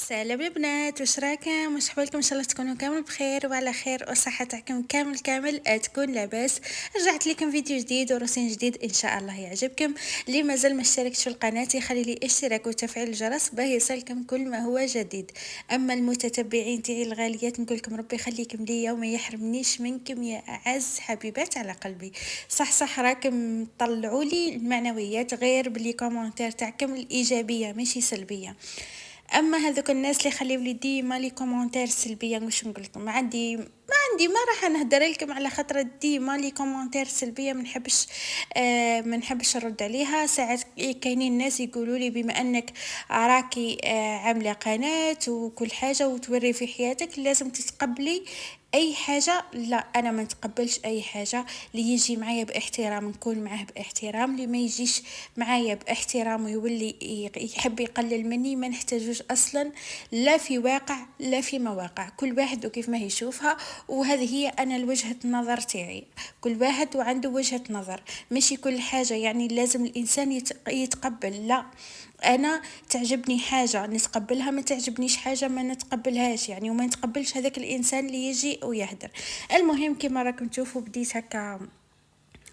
سلام البنات، واش راكم؟ واش حوالكم؟ ان شاء الله تكونوا كامل بخير وعلى خير والصحه تاعكم كامل تكون لاباس. رجعت لكم فيديو جديد وروتين جديد ان شاء الله يعجبكم. اللي مازال ما اشتركش في القناه يخلي لي اشتراك وتفعيل الجرس باه يوصلكم كل ما هو جديد. اما المتتبعين تاعي الغاليات نقول لكم ربي يخليكم ليا وما يحرمنيش منكم يا اعز حبيبات على قلبي. صح راكم طلعوا لي المعنويات غير بلي كومنتير تاعكم الايجابيه ماشي سلبيه. اما هذوك الناس اللي خليو لي ديما لي كومونتير سلبيه واش نقول لكم، ما راح نهدر لكم على خاطر ديما لي كومونتير سلبيه ما نحبش نرد عليها. ساعات كاينين ناس يقولوا لي بما انك راكي عامله قناه وكل حاجه وتوري في حياتك لازم تتقبلي اي حاجه. لا، انا ما نتقبلش اي حاجه. اللي يجي معايا باحترام نكون معاه باحترام، اللي ما يجيش معايا باحترام ويولي يحب يقلل مني ما نحتاجوش اصلا، لا في واقع لا في مواقع. كل واحد وكيف ما يشوفها، وهذه هي انا الوجهة النظر تاعي. كل واحد وعنده وجهة نظر، ماشي كل حاجة يعني لازم الانسان يتقبل. لا، انا تعجبني حاجه نتقبلها، ما تعجبنيش حاجه ما نتقبلهاش يعني، وما نتقبلش هذاك الانسان اللي يجي ويهدر. المهم كما راكم تشوفوا بديت هكا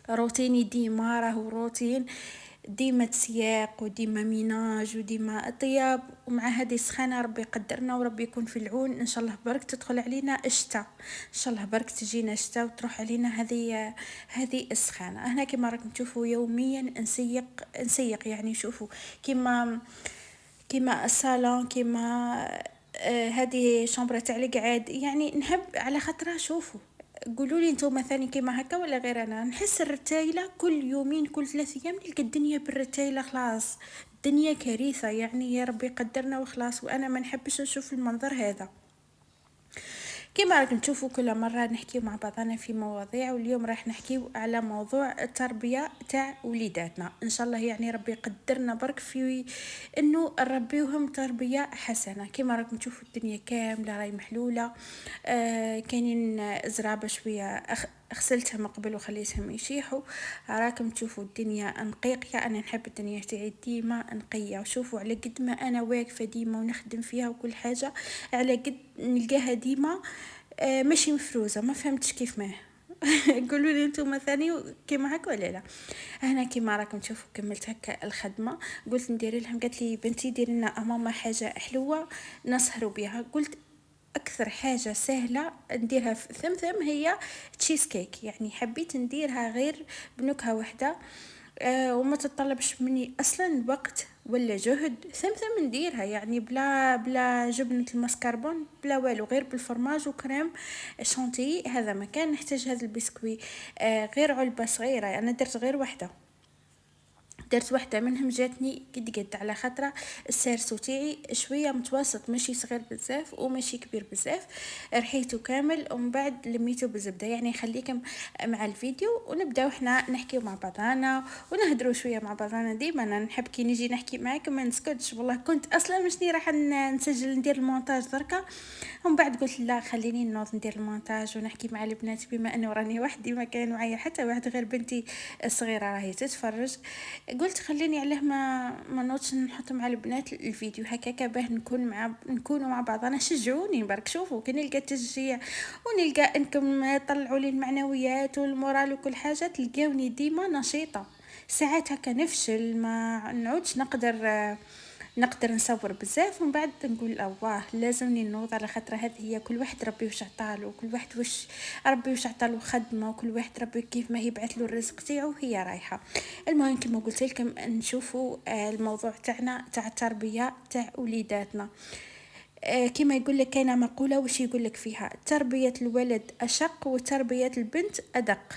روتيني، ديما راهو روتين، ديما تسياق وديما ميناج وديما طياب. ومع هذه السخانه ربي يقدرنا وربي يكون في العون. ان شاء الله برك تدخل علينا الشتاء، ان شاء الله برك تجينا الشتاء وتروح علينا هذه السخانه. هنا كما راكم تشوفوا يوميا نسيق يعني. شوفوا كيما الصالون، كيما هذه شامبرة تاع القعاد يعني. نحب على خاطرها. شوفوا قولوا لي انتم ثاني كيما هكا ولا غير انا؟ نحس الرتايله كل يومين كل 3 ايام نلقى الدنيا بالرتايله، خلاص الدنيا كارثه يعني. يا ربي قدرنا وخلاص، وانا ما نحبش نشوف المنظر هذا. كما راكم تشوفوا كل مرة نحكيو مع بعضنا في مواضيع، واليوم راح نحكيو على موضوع التربية تاع وليداتنا. ان شاء الله يعني ربي يقدرنا برك في انه نربيوهم تربية حسنة. كما راكم تشوفوا الدنيا كاملة راهي محلولة. كاينين زرابة شوية غسلتهم قبل وخليتهم يشيحوا. راكم تشوفوا الدنيا نقيقية، انا نحب الدنيا تاعي ديما نقية. وشوفوا على قد ما انا واقفة ديما ونخدم فيها وكل حاجة، على قد نلقاها ديما ماشي مفروزة. ما فهمتش كيف ما قولوا لي انتم ثاني كيما هكا ولا لا؟ هنا كيما راكم تشوفوا كملت هكا الخدمه. قلت ندير لهم، قالت لي بنتي ديري لنا ماما حاجه حلوه نسهروا بها. قلت اكثر حاجه سهله نديرها في ثمثم هي تشيز كيك يعني. حبيت نديرها غير بنكهه واحده، وما تتطلبش مني اصلا وقت ولا جهد. ثمثم نديرها يعني بلا جبنة المسكربون بلا والو، غير بالفرماج وكريم شانتي. هذا ما كان نحتاج هذا البسكوي. غير علبة صغيرة، انا درت غير واحدة، درت واحدة منهم جاتني قد على خطرة. السيرسو تاعي شوية متوسط، ماشي صغير بزاف وماشي كبير بزاف. رحيته كامل ومن بعد لميته بزبدة يعني. خليكم مع الفيديو ونبداو احنا نحكيو مع بعضنا ونهدروا شوية مع بعضنا. ديما انا نحب كي نجي نحكي معاكم ما نسكتش. والله كنت اصلا مشني راح نسجل ندير المونتاج دركا، ومن بعد قلت لا خليني نوض ندير المونتاج ونحكي مع البنات، بما انه راني وحدي ما كان معايا حتى واحد غير بنتي الصغيره راهي تتفرج. قلت خليني عليه ما نوضش نحط مع البنات الفيديو هكاكا باه نكونوا مع بعضنا. شجعوني برك، شوفوا كي نلقى تشجيع ونلقى انكم طلعوا لي المعنويات والمورال وكل حاجه تلقاوني ديما نشيطه. ساعات هكا نفشل ما نعودش نقدر نصور بزاف ومن بعد نقول الله لازمني نوض، على خاطر هذه هي كل واحد ربي وش عطاله، وكل واحد وش ربي وش عطاله خدمه، وكل واحد ربي كيف ما يبعث له الرزق تاعو هي رايحه. المهم كما قلت لكم نشوفوا الموضوع تاعنا تاع التربيه تاع وليداتنا. كما يقول لك كاينه مقوله وش يقول لك فيها: تربيه الولد اشق وتربيه البنت ادق،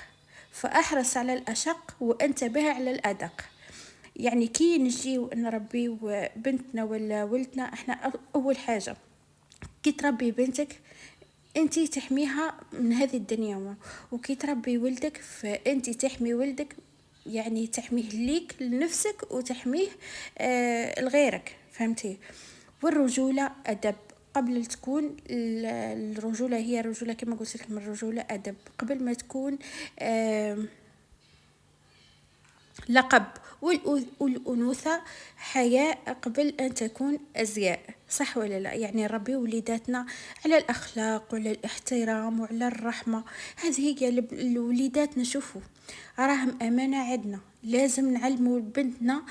فاحرص على الاشق وانتبه على الادق. يعني كي نجيو نربي بنتنا ولا ولدنا، احنا اول حاجة كي تربي بنتك انتي تحميها من هذه الدنيا، وكي تربي ولدك فانتي تحمي ولدك يعني تحميه ليك لنفسك وتحميه لغيرك، فهمتي؟ والرجولة أدب. قبل تكون الرجولة هي الرجولة كما قلت لكم، الرجولة أدب قبل ما تكون لقب. والأنوثة حياء قبل أن تكون أزياء، صح ولا لا؟ يعني نربي وليداتنا على الأخلاق وعلى الاحترام وعلى الرحمة. هذه هي الوليدات نشوفوا راهم أمانة عندنا، لازم نعلموا بنتنا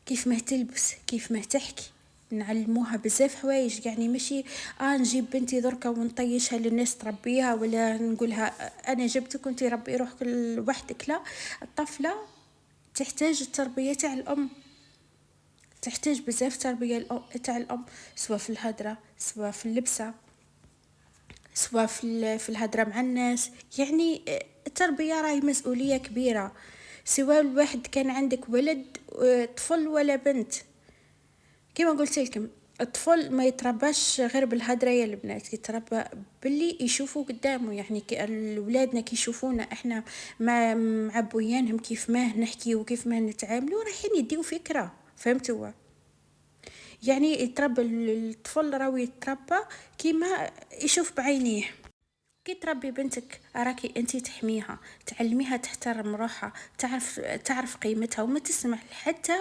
كيف ما تلبس، كيف ما تحكي، نعلموها بزاف حوايج. يعني ماشي نجيب بنتي دركا ونطيشها للناس تربيها، ولا نقولها انا جبتك وانتي ربي روحك لوحدك. لا، الطفله تحتاج التربية تاع الأم، تحتاج بزاف تربية تاع الأم، سواء في الهدرة، سواء في اللبسة، سواء في الهدرة مع الناس. يعني التربية راهي مسؤولية كبيرة، سواء الواحد كان عندك ولد طفل ولا بنت. كما قلت لكم، الطفل ما يترباش غير بالهدرة يا البنات، يتربى باللي يشوفوا قدامه. يعني الولادنا كي يشوفونا احنا ما معبويانهم كيف ما نحكي وكيف ما نتعاملوا، رايحين يديو فكرة. فهمتوا؟ يعني يتربى الطفل راهو يتربى كيما يشوف بعينيه. كي تربي بنتك راكي انتي تحميها، تعلميها تحترم روحها، تعرف قيمتها، وما تسمح حتى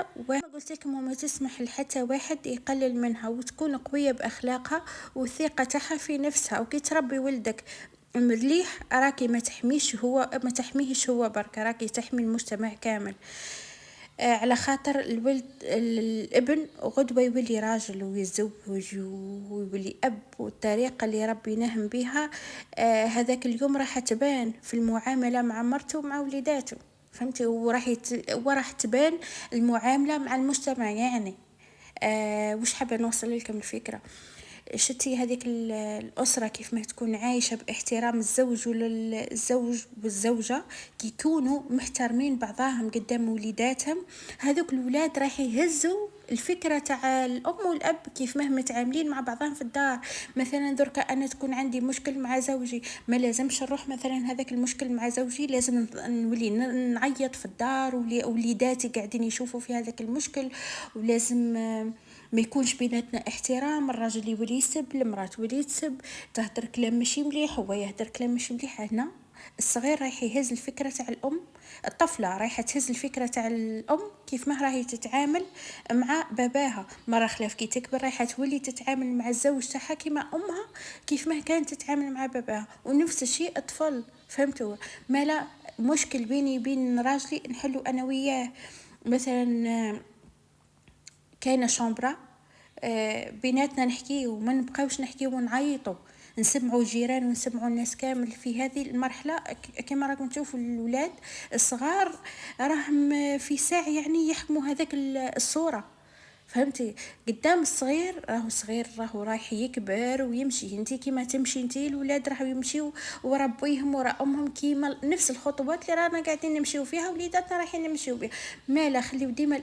قلت لكم، وما تسمح لحتى واحد يقلل منها، وتكون قوية باخلاقها وثقة تاعها في نفسها. وكي تربي ولدك مليح راكي ما تحميهش هو برك، راكي تحمي المجتمع كامل. على خاطر الابن غدوة يولي راجل ويتزوج ويولي أب، والطريقة اللي ربيناهم بها هذاك اليوم راح تبان في المعاملة مع مرته ومع وليداته. فهمتي؟ وراح تبان المعاملة مع المجتمع. يعني وش حابة نوصل لكم الفكرة؟ شتي هذيك الأسرة كيف ما تكون عايشة باحترام الزوج والزوج والزوجة، كي يكونوا محترمين بعضهم قدام وليداتهم، هذوك الولاد راح يهزوا الفكرة تاع الأم والأب كيف ما متعاملين مع بعضهم في الدار. مثلا دركا أنا تكون عندي مشكل مع زوجي، ما لازمش نروح مثلا هذاك المشكل مع زوجي لازم نولي نعيط في الدار ووليداتي قاعدين يشوفوا في هذاك المشكل، ولازم ما يكونش بيناتنا احترام. الراجل يولي يسب، المراه تولي تسب، تهدر كلام ماشي مليح، هو يهدر كلام ماشي مليح. هنا الصغير رايح يهز الفكرة تاع الأم، الطفلة رايحة تهز الفكرة تاع الأم كيف ما راهي تتعامل مع باباها. مرة خلاف كي تكبر رايحة تولي تتعامل مع الزوج تاعها كيما أمها كيف ما كانت تتعامل مع باباها، ونفس الشيء الطفل. فهمتوا؟ ما لا مشكل بيني وبين راجلي نحلو أنا وياه. مثلا كاينه شومبرا بيناتنا نحكي وما نبقاوش نحكي ونعيطوا، نسمعوا الجيران ونسمعوا الناس كامل. في هذه المرحله كما راكم تشوفوا الولاد الصغار راهم في ساعه يعني يحكموا هذاك الصوره. فهمتي؟ قدام الصغير راهو صغير، راهو رايح يكبر ويمشي. انتي كيما تمشي انتي الولاد راهو يمشيو ورا بويهم ورا امهم كيما نفس الخطوات اللي رانا قاعدين نمشيو فيها وليداتنا رايحين نمشيو بها. ما لا خليو ديما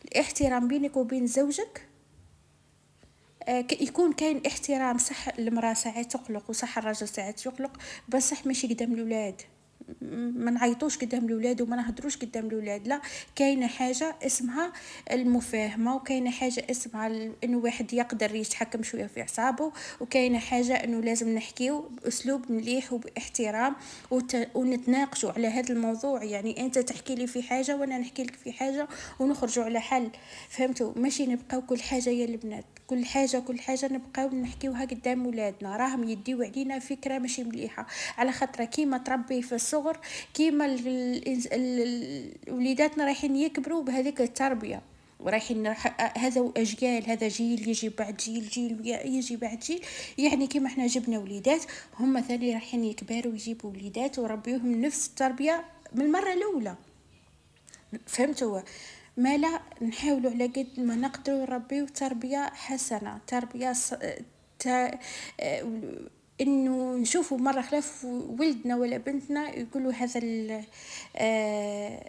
الاحترام بينك وبين زوجك. يكون كاين احترام، صح المرأة ساعات تقلق وصح الرجل ساعات يقلق، بس صح ماشي قدام الأولاد. ما نعيطوش قدام الأولاد وما نهدروش قدام الأولاد. لا، كاينه حاجه اسمها المفاهمه، وكاينه حاجه اسمها انه واحد يقدر يتحكم شويه في اعصابه، وكاينه حاجه انه لازم نحكيو باسلوب مليح وباحترام ونتناقشوا على هذا الموضوع. يعني انت تحكي لي في حاجه وانا نحكي لك في حاجه ونخرجوا على حل. فهمتوا؟ ماشي نبقاو كل حاجه يا البنات، كل حاجه نبقاو نحكيوها قدام ولادنا، راهم يديو علينا فكره ماشي مليحه. على خاطر كيما تربي في الصغر كيما وليداتنا رايحين يكبروا بهذيك التربيه، ورايحين هذا اجيال، هذا جيل يجي بعد جيل، جيل يجي بعد جيل. يعني كيما احنا جبنا وليدات، هم ثاني رايحين يكبروا ويجيبوا وليدات وربيوهم نفس التربيه من المره الاولى. فهمتوا؟ ما لا نحاولوا على قد ما نقدروا نربيو تربيه حسنه، تربيه تا... انه نشوفوا مره خلاف ولدنا ولا بنتنا يقولوا هذا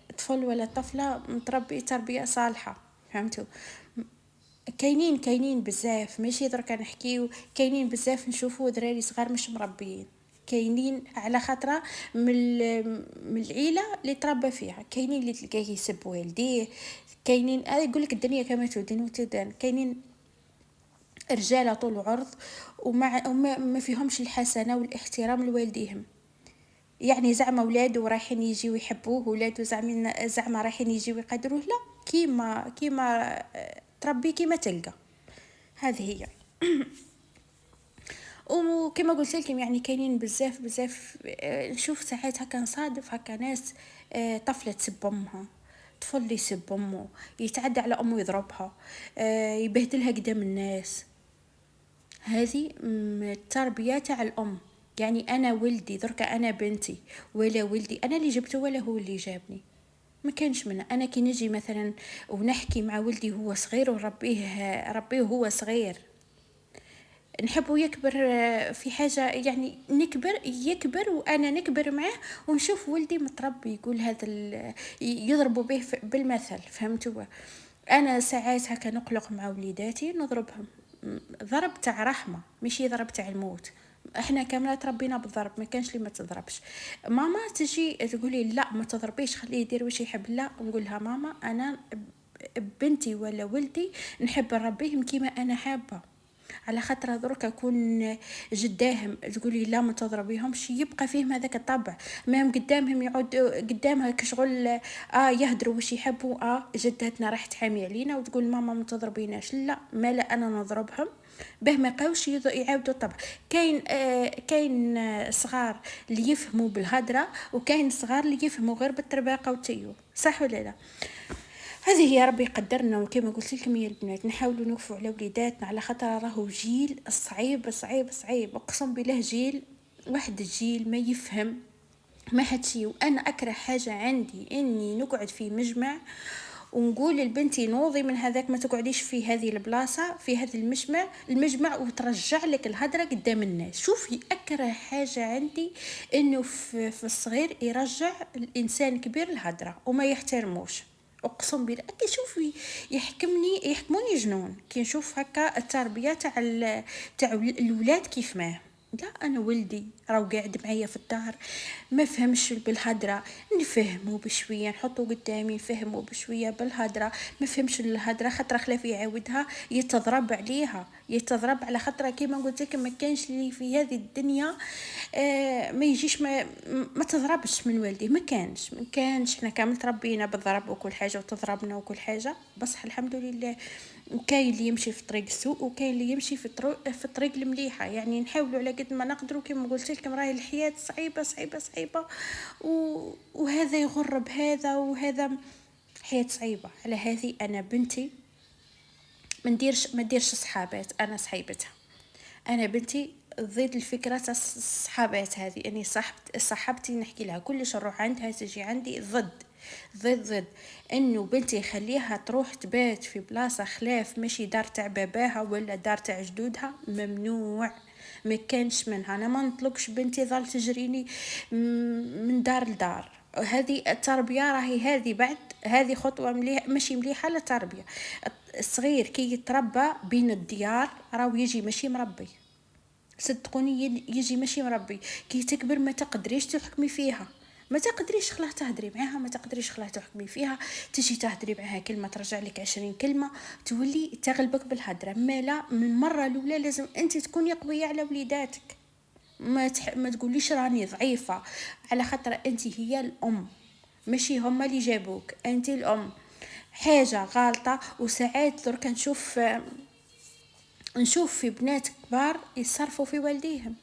الطفل ولا الطفله متربي تربيه صالحه. فهمتوا؟ كاينين بزاف، ماشي درك نحكيو، كاينين بزاف نشوفوا دراري صغار مش مربيين، كاينين على خاطره من العيله اللي تربى فيها. كاينين اللي تلقاه يسب والديه، كاينين يقول لك الدنيا كما تودين وتدان. كاينين رجاله طول عرض وما فيهمش الحسنه والاحترام لوالديهم. يعني زعما ولادو رايحين يجيو يحبوه، ولادو زعما رايحين يجيو يقدروه، لا، كيما تربي كيما تلقى. هذه هي. وكما قلت لكم يعني كاينين بزاف بزاف، نشوف ساعات هكا نصادف هكا ناس، طفلة تسب امها، طفل يسب امه، يتعدى على امه يضربها، يبهدلها قدام الناس. هذه التربية تاع الام. يعني انا ولدي دركا، انا بنتي ولا ولدي انا اللي جبته ولا هو اللي جابني، ما كانش منه. انا كي نجي مثلا ونحكي مع ولدي هو صغير ربيه هو صغير، نحبه يكبر في حاجة، يعني يكبر وأنا نكبر معه، ونشوف ولدي متربي يقول هذا يضربوا به بالمثل، فهمتوا؟ أنا ساعات هكا نقلق مع وليداتي نضربهم، ضرب تاع رحمة مش ضرب تاع الموت. احنا كامله تربينا بالضرب، ما كانش لي ما تضربش. ماما تجي تقولي لا ما تضربيش خليه يدير واش يحب، لا، نقول لها ماما انا بنتي ولا ولدي نحب نربيهم كيما انا حابه، على خاطر درك اكون جداهم تقولي لا ما تضربيهمش يبقى فيهم هذاك الطبع، مام قدامهم يعود قدامها كشغل يهدروا واش يحبوا، جدتنا راح تحامي علينا وتقول ماما ما تضربيناش، لا، ما لا انا نضربهم به ما يبقاوش يعاودوا الطبع. كاين صغار اللي يفهموا بالهدره، وكاين صغار اللي يفهموا غير بالترباقه والتيو، صح ولا لا؟ هذه هي ربي يقدرنا، وكما قلت لكم يا البنات نحاولوا نوقفوا على وليداتنا، على خاطر راهو جيل صعيب صعيب صعيب، اقسم بالله جيل واحد، الجيل ما يفهم ما حد شيء. وانا اكره حاجه عندي اني نقعد في مجمع ونقول لبنتي نوضي من هذاك، ما تقعديش في هذه البلاصه في هذا المجمع وترجع لك الهدره قدام الناس. شوفي اكره حاجه عندي انه في الصغير يرجع الانسان الكبير الهدره وما يحترموش، اقسم بالله. كي شوفي يحكموني جنون كي نشوف هكا التربيه تاع الولاد كيف ما. لا، انا ولدي راهو قاعد معايا في الدار، ما فهمش بالهدره نفهمه بشويه، نحطه قدامي نفهمه بشويه بالهدره، ما فهمش الهدره خاطر خلاف يعاودها يتضرب عليها، يتضرب على خاطر كيما قلت لك ما كانش لي في هذه الدنيا ما يجيش ما تضربش من والديه، ما كانش احنا كامل تربينا بالضرب وكل حاجه وتضربنا وكل حاجه، بصح الحمد لله. وكاين اللي يمشي في طريق السوء وكاين اللي يمشي في الطريق المليحه، يعني نحاولوا على قد ما نقدروا. كما قلت لكم راهي الحياه صعيبه صعيبه صعيبه، وهذا يغر بهذا وهذا، حياه صعيبه. على هذه انا بنتي ما نديرش صحابات، انا صحيبتها. انا بنتي ضد الفكره تاع الصحابات هذه، اني صاحبتي نحكي لها كلش نروح عندها تجي عندي، ضد انه بنتي خليها تروح تبات في بلاصه خلاف ماشي دار تاع باباها ولا دار تاع جدودها، ممنوع، ما كانش منها. انا ما نطلقش بنتي ظل تجريني من دار لدار. هذه التربيه راهي هذه بعد، هذه خطوه ماشي مليحه للتربيه. الصغير كي يتربى بين الديار راهو يجي ماشي مربي، صدقوني يجي ماشي مربي. كي تكبر ما تقدريش تحكمي فيها، ما تقدريش خلاه تهدري معاها، ما تقدريش خلاه تحكمي فيها، تجي تهدري معاها كلمه ترجع لك 20 كلمه، تولي تغلبك بالهدره. ما لا، من المره الاولى لازم انت تكوني قويه على وليداتك، ما تقوليش راني ضعيفه، على خاطر انت هي الام، ماشي هما اللي جابوك، انت الام. حاجه غلطه. وساعات درك نشوف في بنات كبار يصرفوا في والديهم،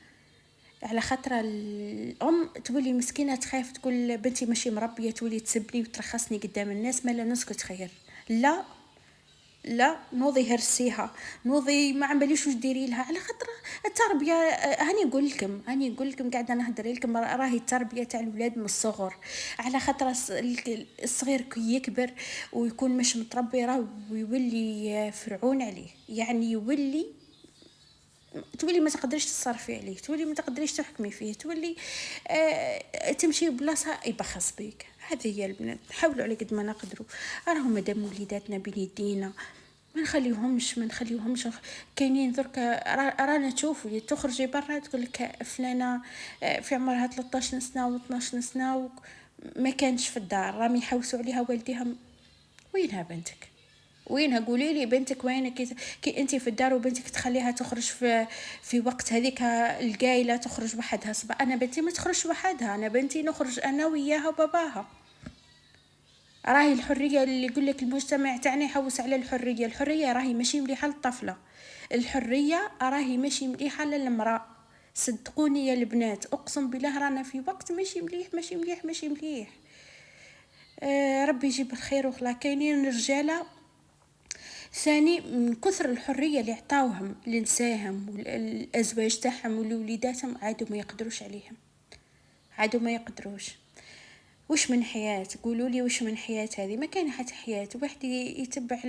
على خاطر الام تولي مسكينه تخاف تقول بنتي ماشي مربيه، تولي تسبني وترخصني قدام الناس، ما لا نسكت خير. لا، لا، نوضي هرسيها، نوضي ما عمليش واش ديري لها، على خاطر التربيه. هاني نقول لكم قاعده نهضر لكم، راهي التربيه تاع الولاد من الصغر، على خاطر الصغير كي يكبر ويكون مش متربي راه يولي فرعون عليه، يعني تولي ما تقدريش تصرفي عليه، تولي ما تقدريش تحكمي فيه، تولي تمشي بلاصه يبخس بيك. هذه هي البنات، نحاولوا على قد ما نقدروا. راهم مادام وليداتنا بين يدينا ما نخليوهمش. كاينين درك رانا تشوفوا تخرجي برا تقول لك فلانه في عمرها 13 سنه و12 سنه ما كانش في الدار، راهم يحوسوا عليها والديها. وينها بنتك؟ وينها؟ قولي لي بنتك وينك؟ كي انت في الدار وبنتك تخليها تخرج في وقت هذيك القايله تخرج وحدها. انا بنتي ما تخرجش وحدها، انا بنتي نخرج انا وياها وباباها. راهي الحريه اللي يقول لك المجتمع تاعنا يحوس على الحريه، الحريه راهي ماشي مليحه للطفله، الحريه راهي ماشي مليحه للمراه. صدقوني يا البنات، اقسم بالله رانا في وقت ماشي مليح ماشي مليح ماشي مليح. ربي يجيب الخير وخلا. كاينين رجاله ثاني من كثر الحريه اللي عطاوهم لنساهم والازواج تاعهم ولوليداتهم عادوا ما يقدروش عليهم، عادوا ما يقدروش. وش من حياة؟ قولوا لي وش من حياة هذه؟ ما كان حتى حياة. واحد يتبع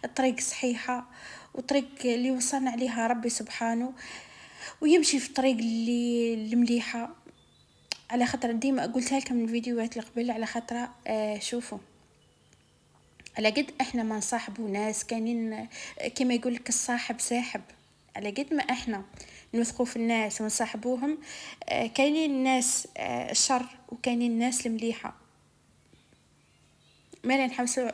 الطريق صحيحة وطريق اللي وصلنا عليها ربي سبحانه، ويمشي في الطريق اللي المليحة. على خطر ديما قلتها لكم من الفيديوهات اللي قبل، على خطر شوفوا، على قد احنا ما نصاحبوا ناس كانين كما يقول لك الصاحب ساحب، على قد ما احنا نوثقوا في الناس ونصاحبوهم، كاينين الناس الشر وكاينين الناس المليحه. ما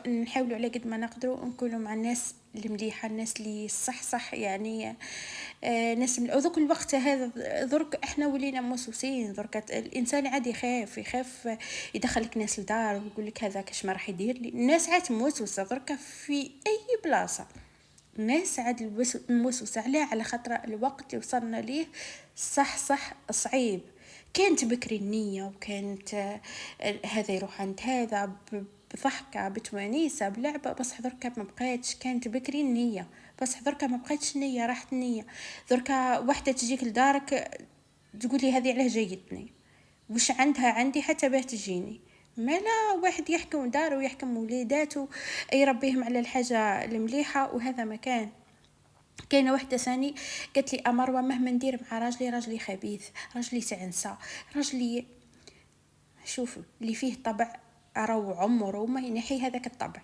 نحاولوا على قد ما نقدروا نكونوا مع الناس المليحه، الناس اللي صح يعني. ناس من ذوك الوقت هذا درك احنا ولينا موسوسين. درك الانسان عادي يخاف يدخلك ناس لدار ويقول لك هذا كاش ما راح يدير لي. الناس عاد موسوسه درك في اي بلاصه، الناس عاد الموسوسه على خاطر الوقت اللي وصلنا ليه صح صعيب. كانت بكري النية وكانت هذا يروح عند هذا بضحكة بتوانيسة بلعبة، بس حضرك ما بقيتش. كانت بكري النية بس حضرك ما بقيتش نية، راحت النية. دركا واحدة تجيك لدارك تقولي هذه علاه جايتني، وش عندها عندي حتى باه تجيني. ما لا، واحد يحكم داره ويحكم وليداته يربيهم على الحاجة المليحة، وهذا مكان. كاينه واحده ثاني قالت لي مروه مهما ندير مع راجلي خبيث، راجلي تعنسى، راجلي شوف اللي فيه طبع راهو عمره ما ينحي هذاك الطبع.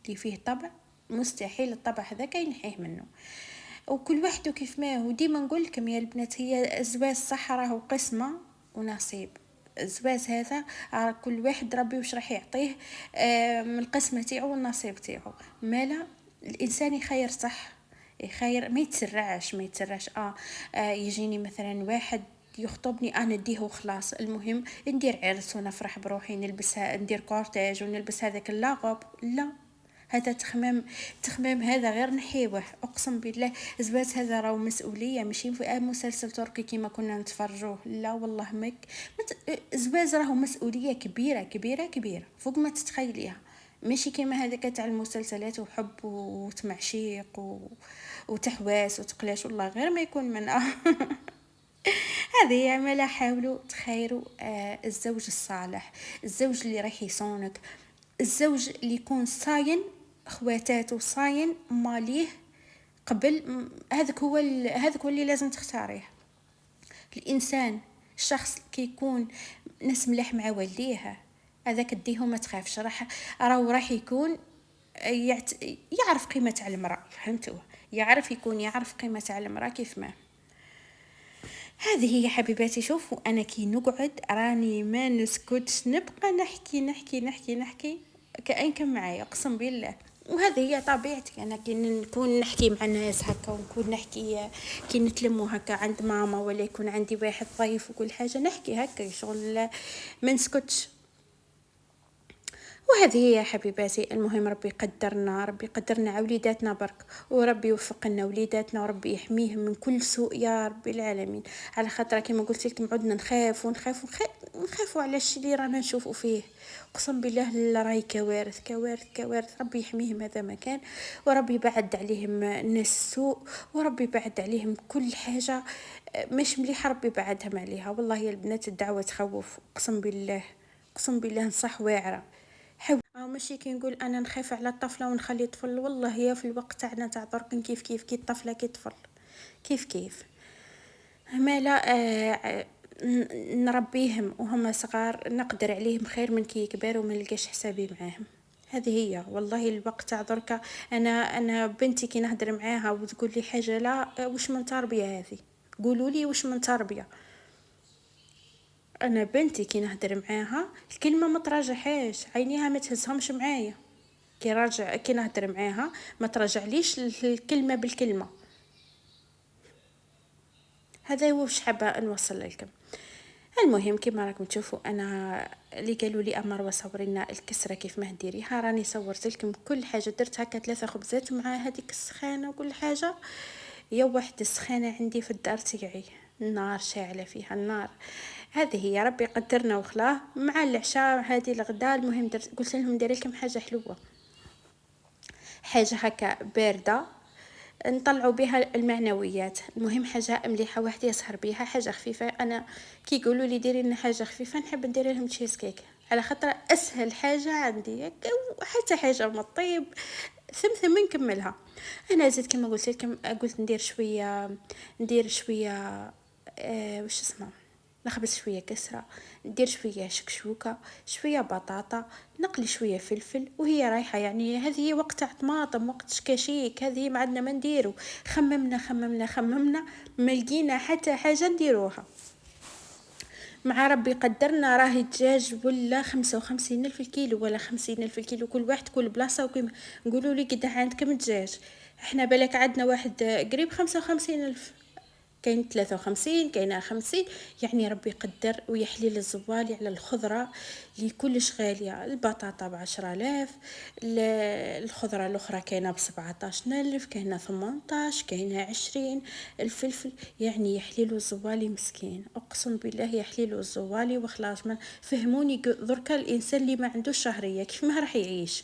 اللي فيه طبع مستحيل الطبع هذاك ينحيه منه. وكل واحد كيف ما هو. ديما نقول لكم يا البنات، هي الزواج صح راهو قسمه ونصيب. الزواج هذا كل واحد ربي وش راح يعطيه من القسمه تاعو والنصيب تاعو. مالا الانسان يخير صح، يخير ما يتسرعش يجيني مثلا واحد يخطبني انا نديه وخلاص، المهم ندير عرس ونفرح بروحي نلبسها ندير كورتاج ونلبس هذاك اللغب. لا، هذا تخمام هذا غير نحيوه. اقسم بالله الزواج هذا راهو مسؤوليه، ماشي في مسلسل تركي كيما كنا نتفرجوه. لا والله الزواج راهو مسؤوليه كبيره كبيره كبيره فوق ما تتخيليها. ماشي كيما هذاك تاع المسلسلات وحب وتمعشيق وتحواس وتقلاش، والله غير ما يكون من هذه عملا. حاولوا تخيروا الزوج الصالح، الزوج اللي راح يصونك، الزوج اللي يكون صاين اخواتاته صاين ماليه قبل. هذاك هو اللي لازم تختاريه. الانسان الشخص كي يكون ناس مليح مع والديه، هذاك ديه ما تخافش، راح يكون يعرف قيمة على المرأة. فهمتوا؟ يعرف قيمة على المرأة كيف ما. هذه هي حبيباتي. شوفوا انا كي نقعد راني ما نسكتش، نبقى نحكي نحكي نحكي نحكي كأنكم معايا، اقسم بالله. وهذه هي طبيعتي انا كي نكون نحكي مع الناس هكا، ونكون نحكي كي نتلموا هكا عند ماما، ولا يكون عندي واحد ضيف وكل حاجه نحكي هكا شغل ما نسكتش. وهذه هي حبيباتي. المهم ربي يقدرنا على وليداتنا برك، وربي يوفقنا وليداتنا، وربي يحميهم من كل سوء يا رب العالمين. على خاطر كما قلت لكم عدنا نخافوا على الشيء اللي رانا نشوفوا فيه. قسم بالله راهي كوارث كوارث كوارث. ربي يحميهم هذا مكان، وربي يبعد عليهم الناس السوء، وربي يبعد عليهم كل حاجه مش مليحه، ربي يبعدهم عليها. والله يا البنات الدعوه تخوف، قسم بالله نصح واعره. او ماشي كي نقول انا نخاف على الطفله ونخلي طفل، والله هي في الوقت تاعنا تاع درك كيف كي الطفله كي طفل كيف ما لا نربيهم وهم صغار نقدر عليهم خير من كي يكبروا وما نلقاش حسابي معاهم. هذه هي والله الوقت تاع درك. انا بنتي كي نهدر معاها وتقول لي حاجه لا، وش من تربيه هذه؟ قولوا لي وش من تربيه. انا بنتي كي نهدر معاها الكلمه ما تراجعهاش، عينيها ما تهزهمش معايا. كي نهدر معاها ما ترجعليش الكلمه بالكلمه. هذا هو واش حابه نوصل لكم. المهم كما راكم تشوفوا انا اللي قالوا لي مروه صوري لنا الكسره كيف ما ديريها، راني صورت لكم كل حاجه. درت هكا 3 خبزات مع هذيك السخانه وكل حاجه. يا واحد السخانه عندي في الدار تقعي النار شاعله فيها النار. هذه هي ربي قدرنا وخلاه مع العشاء هذه الغداء. المهم قلت لهم ندير لكم حاجه حلوه، حاجه هكا بارده نطلعوا بها المعنويات. المهم حاجه مليحه واحد يسهر بها، حاجه خفيفه. انا كي يقولوا لي ديري لنا حاجه خفيفه نحب ندير لهم تشيز كيك، على خاطر اسهل حاجه عندي. حتى حاجه من الطيب ثم نكملها. انا زدت كما قلت لكم، قلت ندير شويه وش اسمه، نخبز شويه كسره، ندير شويه شكشوكه، شويه بطاطا، نقلي شويه فلفل وهي رايحه. يعني هذه وقت تاع طماطم، وقت شكاشيك، هذه ما عندنا ما نديرو. خممنا ما لقينا حتى حاجه نديروها. مع ربي قدرنا راهي الدجاج ولا 55,000 الكيلو ولا 50,000 الكيلو، كل واحد كل بلاصه. وكيما نقولوا لي قد عندكم دجاج، احنا بالك عندنا واحد قريب 55,000، كاين 53 كاين 50. يعني ربي يقدر ويحليل الزوالي على الخضره اللي كلش غاليه. البطاطا ب10,000، الخضره الاخرى كاينه ب17,000، كاينه 18، كاينه 20. الفلفل يعني يحليلو الزوالي مسكين، اقسم بالله يحليلو الزوالي وخلاص. ما فهموني دركا الانسان اللي ما عندوش شهريه كيف ما راح يعيش،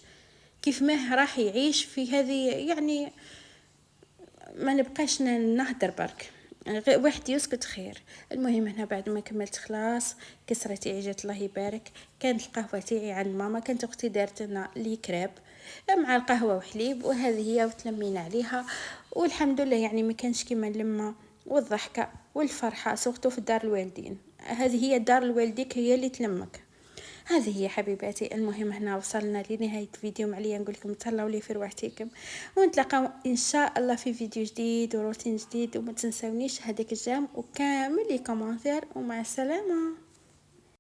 كيف ما راح يعيش في هذه. يعني ما نبقاش نهدر برك، واحد يسكت خير. المهم هنا بعد ما كملت خلاص كسرتي عجت الله يبارك. كانت القهوه تاعي عند ماما، كانت اختي دارت لنا لي كريب مع القهوه وحليب، وهذه هي وتلمينا عليها. والحمد لله يعني ما كانش كيما اللمه والضحكه والفرحه سورتو في دار الوالدين. هذه هي دار الوالديك هي اللي تلمك. هذه هي حبيباتي. المهم هنا وصلنا لنهاية فيديو. معليا نقول لكم تهلاو لي في روحتكم، ونتلاقاو ان شاء الله في فيديو جديد وروتين جديد. وما تنسونيش هذاك الجام وكامل لي كومنتير، ومع السلامه.